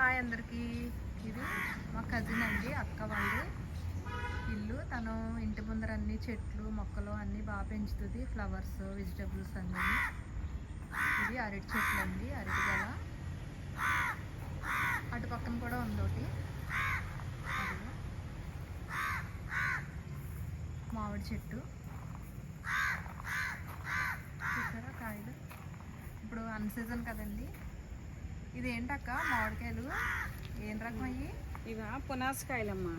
Hi అందరికీ. ఇది మా కజిన్ అండి, అక్క వాళ్ళు ఇల్లు. తను ఇంటి ముందర అన్ని చెట్లు మొక్కలు అన్నీ బాగా పెంచుతుంది, ఫ్లవర్స్ వెజిటబుల్స్ అన్నీ. ఇది అరటి చెట్లు అండి, అరటి గల. అటు పక్కన కూడా ఉంది ఒకటి, మామిడి చెట్టు చూసారా కాయలు. ఇప్పుడు అన్సీజన్ కదండి. ఇది ఏంటక్క మామిడికాయలు ఏం రకం అయ్యి? ఇవా పునాసకాయలమ్మా,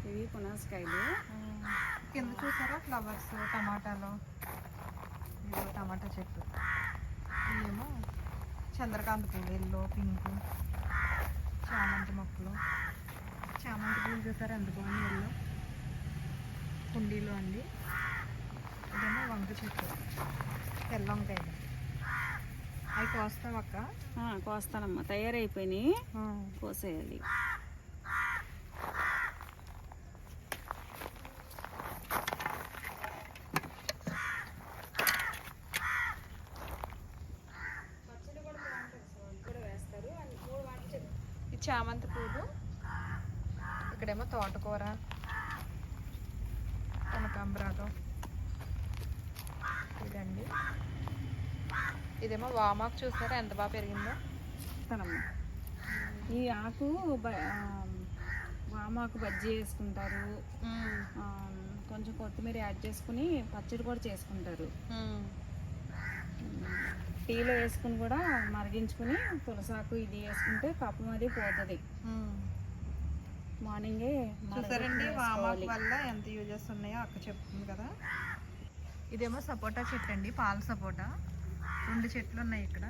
ఇవి పునాసకాయలు. కింద చూసారా ఫ్లవర్స్, టమాటాలు. ఇదిగో టమాటా చెట్టు. ఇవేమో చంద్రకాంత పూలు, ఎల్లో పింక్. చామంతి మొక్కలు, చామంతి పూలు చూసారా ఎంత బాగుంది, ఎల్లో కుండీలో అండి. ఇదేమో వంక చెట్టు, తెల్ల వంకాయలు. అవి కోస్తావక్క? కోస్తానమ్మా, తయారైపోయినాయి, కోసేయాలి. ఈ చామంతి పూలు, ఇక్కడేమో తోటకూర, కనకాంబరాలు. ఇదండి, ఇదేమో వామాకు చూసారా ఎంత బాగా పెరిగిందో. ఈ ఆకు వామాకు బజ్జీ వేసుకుంటారు, కొంచెం కొత్తిమీర యాడ్ చేసుకుని పచ్చడి కూడా చేసుకుంటారు. టీలో వేసుకుని కూడా మరిగించుకుని తులసాకు ఇది వేసుకుంటే కప్పం అది పోతుంది. మార్నింగే చూసారండి వామాకు వల్ల ఎంత యూజెస్ ఉన్నాయో అక్క చెప్తుంది కదా. ఇదేమో సపోటా చెట్టు అండి, పాల సపోటా. 2 చెట్లు ఉన్నాయి ఇక్కడ.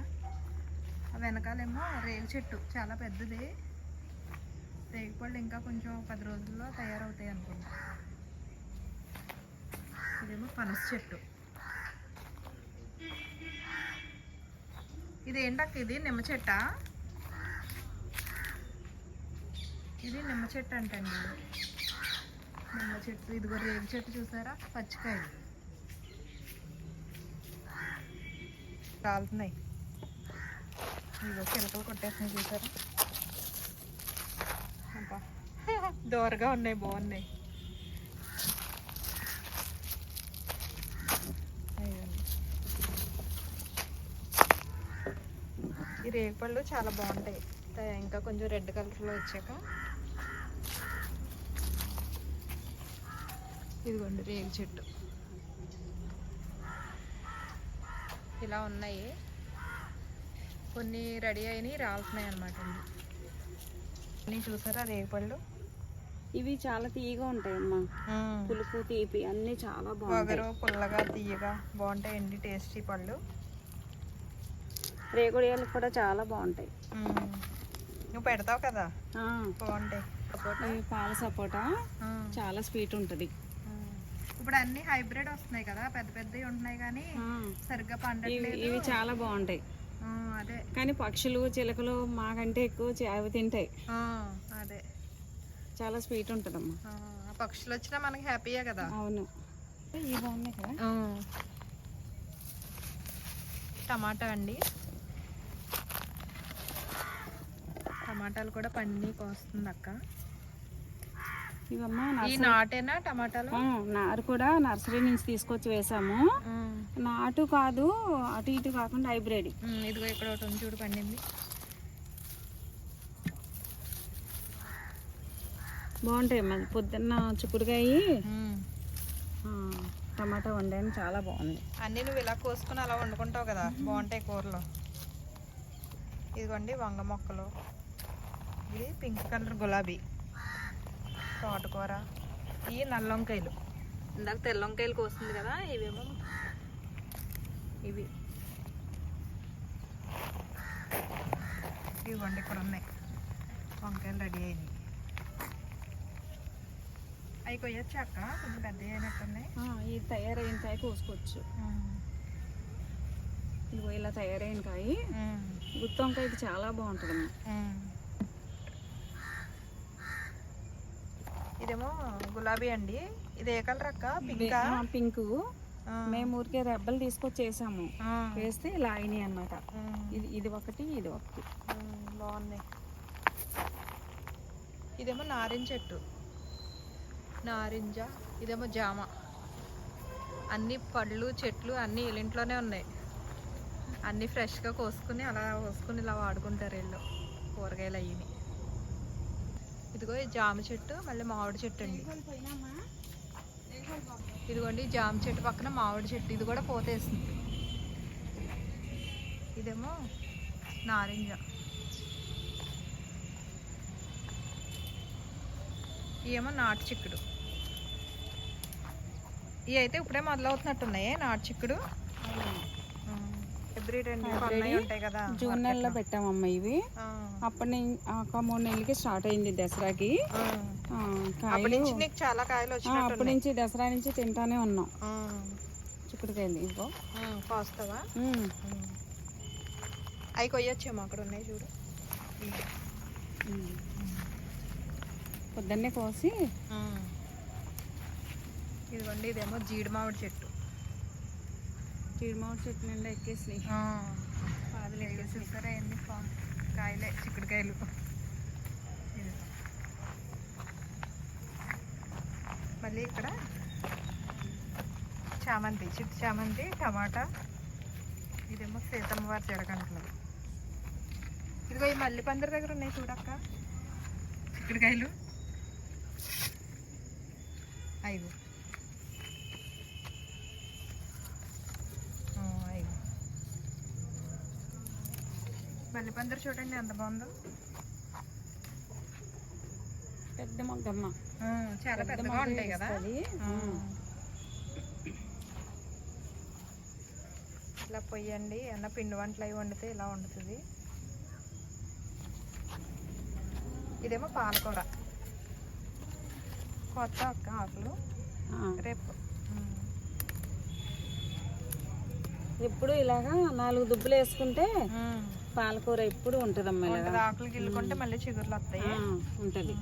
వెనకాలేమో రేగు చెట్టు, చాలా పెద్దది. రేగుపళ్ళు ఇంకా కొంచెం 10 రోజుల్లో తయారవుతాయి అనుకుంటా. ఇదేమో పనస చెట్టు. ఇది ఏంటక్క, ఇది నిమ్మ చెట్టా? ఇది నిమ్మ చెట్టు అంటండి, నిమ్మ చెట్టు. ఇదిగో రేగు చెట్టు చూసారా, పచ్చికాయలు కాలుతున్నాయి. ఇదిగో చిలకలు కొట్టేసినాయి చూసారా, అంతా దోరగా ఉన్నాయి, బాగున్నాయి. ఈ రేగుపళ్ళు చాలా బాగుంటాయి, ఇంకా కొంచెం రెడ్ కలర్లో వచ్చాక. ఇదిగోండి రేగు చెట్టు, ఇలా ఉన్నాయి. కొన్ని రెడీ అయినాయి, రాలుతున్నాయి అనమాట అండి. అన్నీ చూసారా రేగుపళ్ళు. ఇవి చాలా తీయగా ఉంటాయమ్మా, పులుపు తీపి అన్నీ చాలా బాగుంటాయి. వగరు పుల్లగా తీయగా బాగుంటాయండి, టేస్టీ పళ్ళు. రేగుడియాలు కూడా చాలా బాగుంటాయి. నువ్వు పెడతావు కదా, బాగుంటాయి. పాల సపోటా చాలా స్వీట్ ఉంటుంది. ఇప్పుడు అన్ని హైబ్రిడ్ వస్తున్నాయి కదా, పెద్ద పెద్దవి ఉంటున్నాయి కానీ సరిగ్గా పండట్లేదు. ఇవి చాలా బాగుంటాయి. అదే కానీ పక్షులు చిలకలు మాకంటే ఎక్కువ అవి తింటాయి. అదే చాలా స్వీట్ ఉంటుందమ్మా. పక్షులు వచ్చినా మనకి హ్యాపీయే కదా. అవును, ఇవి బాగున్నాయి కదా. టమాటా అండి, టమాటాలు కూడా పండి కోస్తుంది అక్క. ఇవమ్మా ఈ నాటేనా టమాటాలు? నారు కూడా నర్సరీ నుంచి తీసుకొచ్చి వేసాము. నాటు కాదు, అటు ఇటు కాకుండా హైబ్రిడ్. ఇదిగో ఇక్కడ ఒకటి ఉంది చూడు, పండింది. బాగుంటాయి. మరి పొద్దున్న చిక్కుడుకాయ టమాటా వండాను, చాలా బాగుంది. అన్నీ నువ్వు ఇలా కోసుకుని అలా వండుకుంటావు కదా, బాగుంటాయి కూరలో. ఇదిగోండి వంగ మొక్కలు. ఇది పింక్ కలర్ గులాబీ, తోటకూర. ఇవి నల్ల వంకాయలు, ఇందాక తెల్ల వంకాయలు కోస్తుంది కదా. ఇవేమో ఇవి, ఇవ్వండి ఇక్కడ ఉన్నాయి వంకాయలు రెడీ అయినాయి. అవి కొయ్యొచ్చు అక్క, కొంచెం పెద్ద అయినట్టున్నాయి. ఇది తయారైన కాయ కోసుకోవచ్చు. ఇదిగో ఇలా తయారైన కాయ గుత్తి వంకాయకి చాలా బాగుంటుంది. ఇదేమో గులాబీ అండి. ఇది ఏ కలర్ అక్క? పింక్. మేము ఊరికే రెబ్బలు తీసుకొచ్చి వేసాము, వేస్తే ఇలా అయినాయి అన్నమాట. ఇది ఒకటి, ఇది ఒకటి బాగున్నాయి. ఇదేమో నారింజ చెట్టు, నారింజ. ఇదేమో జామ. అన్ని పళ్ళు చెట్లు అన్నీ ఇల్లింట్లోనే ఉన్నాయి. అన్నీ ఫ్రెష్గా కోసుకుని అలా కోసుకుని ఇలా వాడుకుంటారు వీళ్ళు కూరగాయలు అయ్యి. ఇదిగో ఈ జామ చెట్టు, మళ్ళీ మామిడి చెట్టు అండి. ఇదిగోండి జామ చెట్టు పక్కన మామిడి చెట్టు, ఇది కూడా పోతేస్తుంది. ఇదేమో నారింజ. ఇవేమో నాటు చిక్కుడు. ఇవి అయితే ఇప్పుడే మొదలవుతున్నట్టున్నాయి నాటు చిక్కుడు. ఉంటాయి కదా, జూన్ నెలలో పెట్టామమ్మ ఇవి. అప్పటి నుంచి ఒక 3 నెలలకి స్టార్ట్ అయింది దసరాకి. చాలా కాయలు వచ్చాయి. అప్పటి నుంచి దసరా నుంచి తింటానే ఉన్నాం చిక్కుడుకాయలు. ఇంకో కోస్తావా? అవి కొయ్యొచ్చేమో, అక్కడ ఉన్నాయి చూడు. పొద్దున్నే కోసి. ఇదిగోండి ఇదేమో జీడి మామిడి చెట్టు. జీడి మామిడి చెట్టు నిండా ఎక్కేసి పాదులు ఎక్కేసేసారా ఏంది? కాయలే చిక్కుడుకాయలు. మళ్ళీ ఇక్కడ చామంతి, చిట్టు చామంతి, టమాటా. ఇదేమో సీతమ్మ వారి జడగంటలు. ఇదిగో ఈ మల్లి పందిరి దగ్గర ఉన్నాయి చూడక్క చిక్కుడుకాయలు. ఐదు మల్లి పందిరి చూడండి ఎంత బాగుందో. పెద్ద మొగ్గమ్మ, చాలా పెద్దగా ఉంటాయి కదా. ఇలా పొయ్యండి, అన్న పిండి వంటలు అవి వండితే ఇలా వండుతుంది. ఇదేమో పాలకూర, కొత్త అక్క ఆకులు. రేపు ఎప్పుడు ఇలాగా 4 దుబ్బులు వేసుకుంటే పాలకూర ఎప్పుడు ఉంటుందమ్మా. ఆకులు గిల్లుకుంటే మళ్ళీ చిగురులు వస్తాయి ఉంటుంది.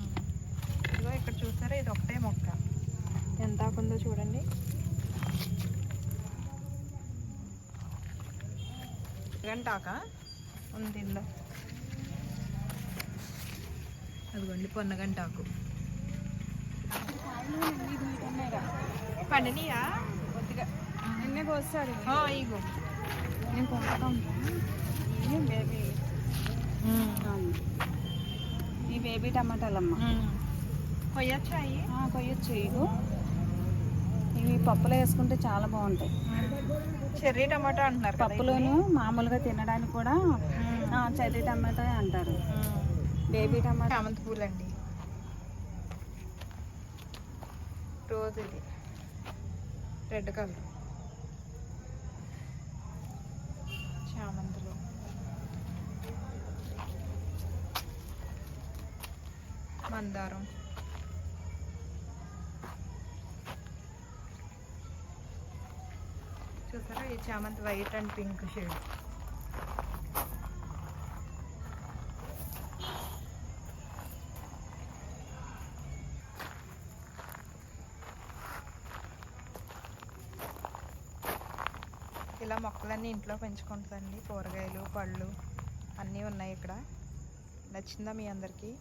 ఇదిగో ఇక్కడ చూసారా, ఇది ఒకటే మొక్క ఎంత ఆకుందో చూడండి. గంటాక ఉంది ఇందులో. అదిగోండి పొన్నగంటాకు. పండినయా? కొద్దిగా నిన్నే కోస్తాడు. ఇగో నేను కొనుక్కుంటాం. బేబీ ఈ బేబీ టమాటాలమ్మ. కొయ్యొచ్చా? కొయ్యొచ్చు. ఇగో ఇవి పప్పులో వేసుకుంటే చాలా బాగుంటాయి. చెర్రీ టమాటా అంటున్నారు. పప్పులోను మామూలుగా తినడానికి కూడా చెర్రీ టమాటా అంటారు. బేబీ టమాటా. చామంతి పూలు అండి, రోజు ఇది రెడ్ కలర్ చామంతులు. మందారం. చూసారా ఈ చామంతి వైట్ అండ్ పింక్ షేడ్. ఇలా మొక్కలన్నీ ఇంట్లో పెంచుకుంటుందండి. కూరగాయలు పళ్ళు అన్నీ ఉన్నాయి ఇక్కడ. నచ్చిందా మీ అందరికీ?